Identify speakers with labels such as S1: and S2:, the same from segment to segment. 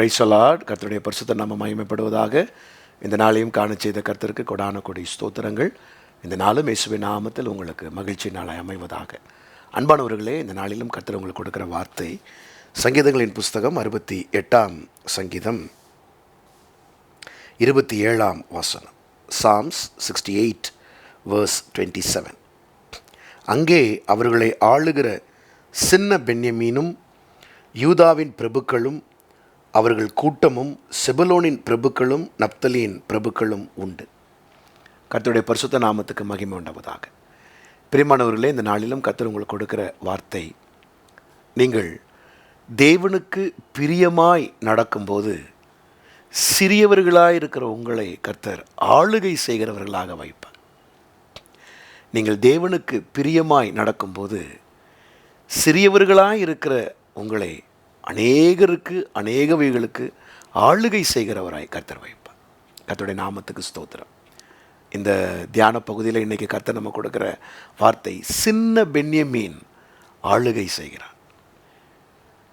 S1: Praise the Lord. கர்த்தருடைய பரிசுத்த நாமம் மகிமைப்படுவதாக. இந்த நாளையும் காண செய்த கர்த்தருக்கு கொடான கொடி ஸ்தோத்திரங்கள். இந்த நாளும் இயேசுவின் நாமத்தில் உங்களுக்கு மகிழ்ச்சி நாளாய் அமைவதாக. அன்பானவர்களே, இந்த நாளிலும் கர்த்தர் உங்களுக்கு கொடுக்குற வார்த்தை சங்கீதங்களின் புஸ்தகம் 68ஆம் சங்கீதம் 27ஆம் வசனம். Psalms 68 verse 27. அங்கே அவர்களை ஆளுகிற சின்ன பென்யமீனும் யூதாவின் பிரபுக்களும் அவர்கள் கூட்டமும் செபுலோனின் பிரபுக்களும் நப்தலியின் பிரபுக்களும் உண்டு. கர்த்தருடைய பரிசுத்த நாமத்துக்கு மகிமை உண்டாவதாக. பிரியமானவர்களே, இந்த நாளிலும் கர்த்தர் உங்களுக்கு கொடுக்கிற வார்த்தை, நீங்கள் தேவனுக்கு பிரியமாய் நடக்கும்போது சிறியவர்களாய் இருக்கிற உங்களை கர்த்தர் ஆளுகை செய்கிறவர்களாக வைப்பார். நீங்கள் தேவனுக்கு பிரியமாய் நடக்கும்போது சிறியவர்களாய் இருக்கிற உங்களை அநேகவைகளுக்கு ஆளுகை செய்கிறவராய் கர்த்தர் வைப்பார். கர்த்தருடைய நாமத்துக்கு ஸ்தோத்திரம். இந்த தியான பகுதியில் இன்றைக்கி கர்த்தர் நம்ம கொடுக்குற வார்த்தை, சின்ன பென்யமீன் ஆளுகை செய்கிறார்.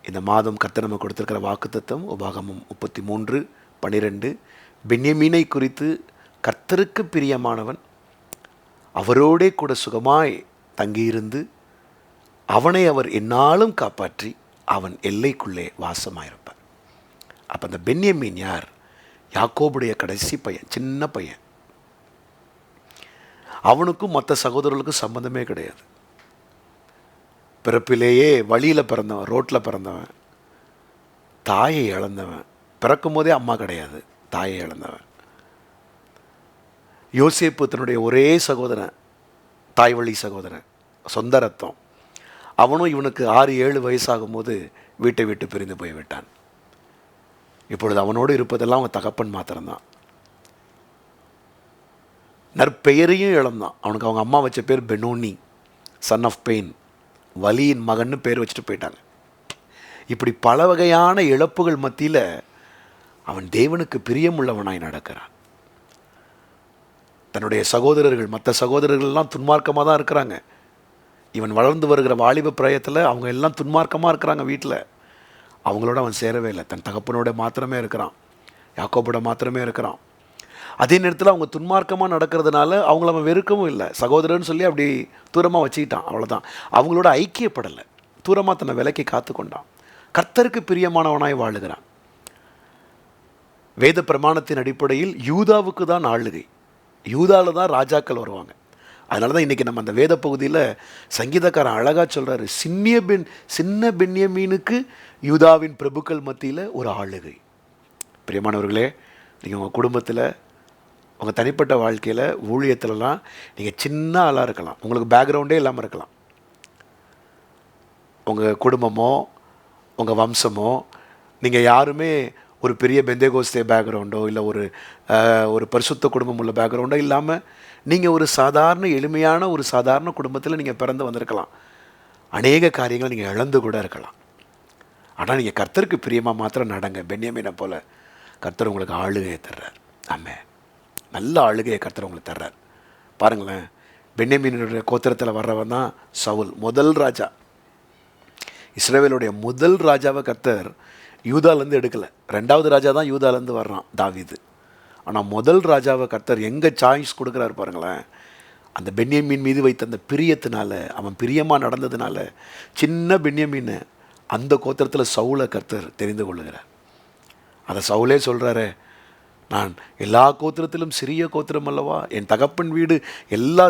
S1: இந்த மாதம் கர்த்தர் நம்ம கொடுத்துருக்கிற வாக்குத்தத்தம் உபாகமம் 33:12. பென்யமீனை குறித்து, கர்த்தருக்கு பிரியமானவன், அவரோடே கூட சுகமாய் தங்கியிருந்து அவனை அவர் எந்நாளும் காப்பாற்றி அவன் எல்லைக்குள்ளே வாசமாயிருப்பார். அப்போ அந்த பென்யமீன் யார்? யாக்கோபுடைய கடைசி பையன், சின்ன பையன். அவனுக்கும் மற்ற சகோதரர்களுக்கும் சம்பந்தமே கிடையாது. பிறப்பிலேயே வழியில் பிறந்தவன், ரோட்டில் பிறந்தவன், தாயை இழந்தவன். பிறக்கும் போதே அம்மா கிடையாது, தாயை இழந்தவன். யோசேப்பு தன்னுடைய ஒரே சகோதரன், தாய் வழி சகோதரன், சொந்த ரத்தம். அவனும் இவனுக்கு 6-7 வயசாகும்போது வீட்டை விட்டு பிரிந்து போய்விட்டான். இப்பொழுது அவனோடு இருப்பதெல்லாம் அவன் தகப்பன் மாத்திரம்தான். நற்பெயரையும் இழந்தான். அவனுக்கு அவங்க அம்மா வச்ச பேர் பெனோனி, சன் ஆஃப் பெயின், வலியின் மகன்னு பேர் வச்சுட்டு போயிட்டாங்க. இப்படி பல வகையான இழப்புகள் மத்தியில் அவன் தேவனுக்கு பிரியமுள்ளவனாய் நடக்கிறான். தன்னுடைய சகோதரர்கள், மற்ற சகோதரர்கள்லாம் துன்மார்க்கமாக தான் இருக்கிறாங்க. இவன் வளர்ந்து வருகிற வாலிப பிராயத்தில் அவங்க எல்லாம் துன்மார்க்கமாக இருக்கிறாங்க வீட்டில். அவங்களோட அவன் சேரவே இல்லை. தன் தகப்பனோட மாத்திரமே இருக்கிறான், யாக்கோபோட மாத்திரமே இருக்கிறான். அதே நேரத்தில் அவங்க துன்மார்க்கமாக நடக்கிறதுனால அவங்கள அவன் வெறுக்கவும் இல்லை. சகோதரன்னு சொல்லி அப்படி தூரமாக வச்சுக்கிட்டான், அவ்வளோதான். அவங்களோட ஐக்கியப்படலை, தூரமாக தன்னை விலைக்கு காத்து கொண்டான். கர்த்தருக்கு பிரியமானவனாய் வாழுகிறான். வேத பிரமாணத்தின் அடிப்படையில் யூதாவுக்கு தான் ஆளுகை, யூதாவில் தான் ராஜாக்கள் வருவாங்க. அதனால தான் இன்றைக்கி நம்ம அந்த வேத பகுதியில் சங்கீதக்காரன் அழகாக சொல்கிறாரு, சின்ன பென்யமீனுக்கு யூதாவின் பிரபுக்கள் மத்தியில் ஒரு ஆளுகை. பிரியமானவர்களே, நீங்கள் உங்கள் குடும்பத்தில், உங்கள் தனிப்பட்ட வாழ்க்கையில், ஊழியத்திலலாம் நீங்கள் சின்ன ஆளாக இருக்கலாம், உங்களுக்கு பேக்ரவுண்டே இல்லாமல் இருக்கலாம். உங்கள் குடும்பமோ உங்கள் வம்சமோ, நீங்கள் யாருமே ஒரு பெரிய பெந்தேகோஸ்தே பேக்ரவுண்டோ இல்லை ஒரு பரிசுத்த குடும்பம் உள்ள பேக்ரவுண்டோ இல்லாமல் நீங்கள் ஒரு சாதாரண எளிமையான ஒரு சாதாரண குடும்பத்தில் நீங்கள் பிறந்து வந்திருக்கலாம். அநேக காரியங்களை நீங்கள் இழந்து கூட இருக்கலாம். ஆனால் நீங்கள் கர்த்தருக்கு பிரியமாக மாத்திரம் நடங்க. பென்யமீனை போல் கர்த்தர் உங்களுக்கு ஆளுகையை தர்றார். ஆமே, நல்ல ஆளுகையை கர்த்தர் உங்களுக்கு தர்றார். பாருங்களேன், பென்யமீனுடைய கோத்திரத்தில் வர்றவன் தான் சவுல், முதல் ராஜா. இஸ்ரவேலுடைய முதல் ராஜாவை கர்த்தர் யூதாலேருந்து எடுக்கலை. 2வது ராஜா தான் யூதாலேருந்து வர்றான், தாவீது. ஆனால் முதல் ராஜாவை கர்த்தர் எங்கே சாய்ஸ் கொடுக்குறாரு பாருங்களேன். அந்த பென்யமீன் மீது வைத்த அந்த பிரியத்தினால, அவன் பிரியமாக நடந்ததுனால, சின்ன பென்யமீனை அந்த கோத்திரத்தில் சவுலை கர்த்தர் தெரிந்து கொள்ளுகிறார். அதை சவுலே சொல்கிறாரு, நான் எல்லா கோத்திரத்திலும் சிறிய கோத்திரம் அல்லவா, என் தகப்பன் வீடு எல்லா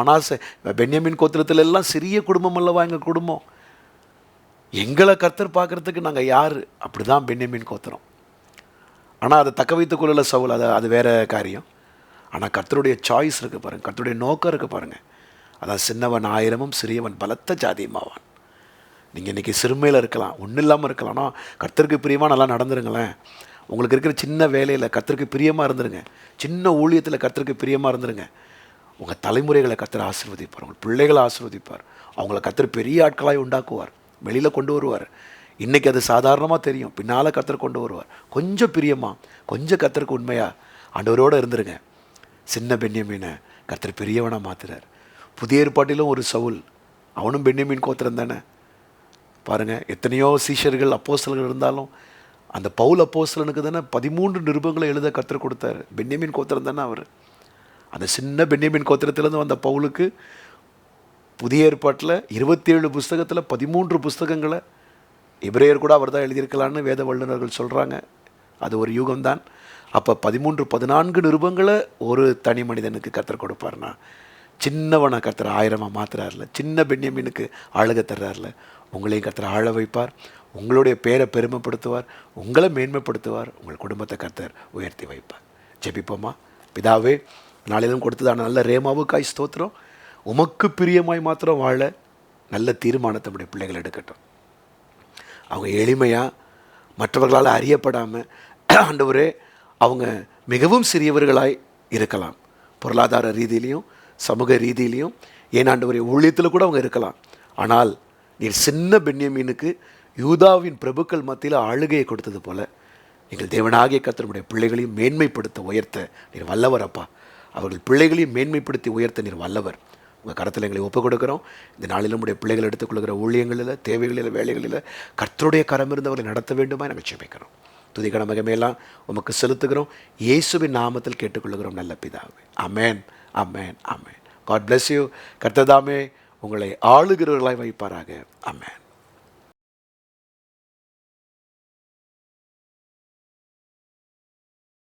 S1: மனாசே பென்யமீன் கோத்திரத்தில் எல்லாம் சிறிய குடும்பம் அல்லவா எங்கள் குடும்பம், எங்களை கர்த்தர் பார்க்குறதுக்கு நாங்கள் யார்? அப்படி தான் பென்யமீன் கோத்திரம். ஆனால் அதை தக்க வைத்துக் கொள்ளல சவுல், அது வேறு காரியம். ஆனால் கர்த்தருடைய சாய்ஸ் இருக்குது பாருங்கள், கர்த்தருடைய நோக்கம் இருக்குது பாருங்கள். அதான் சின்னவன் 1000 சிறியவன் பலத்த ஜாதியுமாவான். நீங்கள் இன்றைக்கி சிறுமையில் இருக்கலாம், ஒன்றும் இல்லாமல் இருக்கலாம். ஆனால் கர்த்தருக்கு பிரியமாக நல்லா நடந்துருங்களேன். உங்களுக்கு இருக்கிற சின்ன வேலையில் கர்த்தருக்கு பிரியமாக இருந்துருங்க, சின்ன ஊழியத்தில் கர்த்தருக்கு பிரியமாக இருந்துருங்க. உங்கள் தலைமுறைகளை கர்த்தர் ஆசீர்வதிப்பார், உங்கள் பிள்ளைகளை ஆசீர்வதிப்பார், அவங்கள கர்த்தர் பெரிய ஆட்களாய் உண்டாக்குவார், வெளியில் கொண்டு வருவார். இன்றைக்கி அது சாதாரணமாக தெரியும், பின்னால் கர்த்தர் கொண்டு வருவார். கொஞ்சம் பிரியமாக, கொஞ்சம் கர்த்தருக்கு உண்மையாக ஆண்டவரோடு இருந்துருங்க. சின்ன பென்யமீனை கர்த்தர் பெரியவனாக மாற்றுறார். புதிய ஏற்பாட்டிலும் ஒரு சவுல், அவனும் பென்யமீன் கோத்திரம் தானே. பாருங்கள், எத்தனையோ சீஷர்கள் அப்போஸ்தலர்கள் இருந்தாலும் அந்த பவுல் அப்போஸ்தலனுக்கு தானே 13 நிருபங்களை எழுத கற்றுக் கொடுத்தாரு. பென்யமீன் கோத்திரம் தானே அவர். அந்த சின்ன பென்யமீன் கோத்திரத்திலேருந்து வந்த பவுலுக்கு புதிய ஏற்பாட்டில் 27 புஸ்தகத்தில் 13 புஸ்தகங்களை எபிரேயர் கூட அவர் தான் எழுதியிருக்கலான்னு வேத வல்லுநர்கள் சொல்கிறாங்க. அது ஒரு யுகம்தான். அப்போ 13-14 நிருபங்களை ஒரு தனி மனிதனுக்கு கற்றுக் கொடுப்பார்னா, சின்னவனை கர்த்தர் 1000 மாத்துறாருல, சின்ன பென்யமீனுக்கு ஆளுக தர்றாருல, உங்களையும் கர்த்தர் ஆள வைப்பார், உங்களுடைய பேரை பெருமைப்படுத்துவார், உங்களை மேன்மைப்படுத்துவார், உங்கள் குடும்பத்தை கர்த்தர் உயர்த்தி வைப்பார். ஜெபிப்போமா? பிதாவே, நாளிலும் கொடுத்ததான நல்ல ரேமாவுக்காய் ஸ்தோத்திரம். உமக்கு பிரியமாய் மாத்திரம் வாழ நல்ல தீர்மானத்தை நம்முடைய பிள்ளைகள் எடுக்கட்டும். அவங்க எளிமையாக மற்றவர்களால் அறியப்படாமல் ஆண்டவரே அவங்க மிகவும் சிறியவர்களாய் இருக்கலாம். பொருளாதார ரீதியிலையும் சமூக ரீதியிலையும் ஏன் ஆண்டவரே ஊழியத்தில் கூட அவங்க இருக்கலாம். ஆனால் நீர் சின்ன பென்யமீனுக்கு யூதாவின் பிரபுக்கள் மத்தியில் ஆளுகையை கொடுத்தது போல எங்கள் தேவனாகிய கர்த்தருடைய பிள்ளைகளையும் மேன்மைப்படுத்த உயர்த்த நீர் வல்லவர் அப்பா. அவர்கள் பிள்ளைகளையும் மேன்மைப்படுத்தி உயர்த்த நீர் வல்லவர். உங்கள் கரத்தில் எங்களை ஒப்புக் கொடுக்குறோம். இந்த நாளில் நம்முடைய பிள்ளைகள் எடுத்துக்கொள்கிற ஊழியங்களில், தேவைகளில், வேலைகளில் கர்த்தருடைய கரம் இருந்து அவர்களை நடத்த வேண்டுமா நாங்கள் ஜெபிக்கிறோம். துதிகன மகிமையெல்லாம் உமக்கு செலுத்துகிறோம். இயேசுவின் நாமத்தில் கேட்டுக்கொள்கிறோம் நல்ல பிதாவே. ஆமென், ஆமென், ஆமென். God bless you. கர்த்தர் தாமே உங்களை ஆளுகிறவர்களாய் வைப்பாராக. ஆமென்.